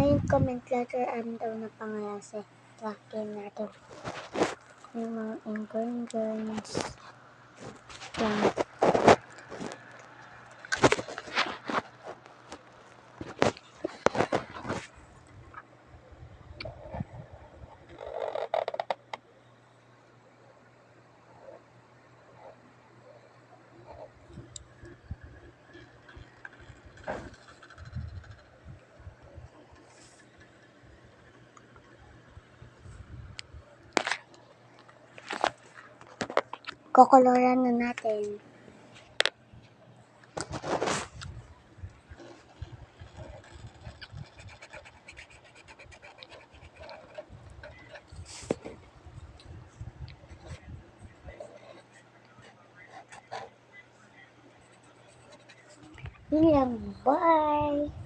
Ayun, comment letter M daw na panglase. Tracking natin. Yung mga ingredients. Yan. Kokoloran na natin. Yun lang. Bye!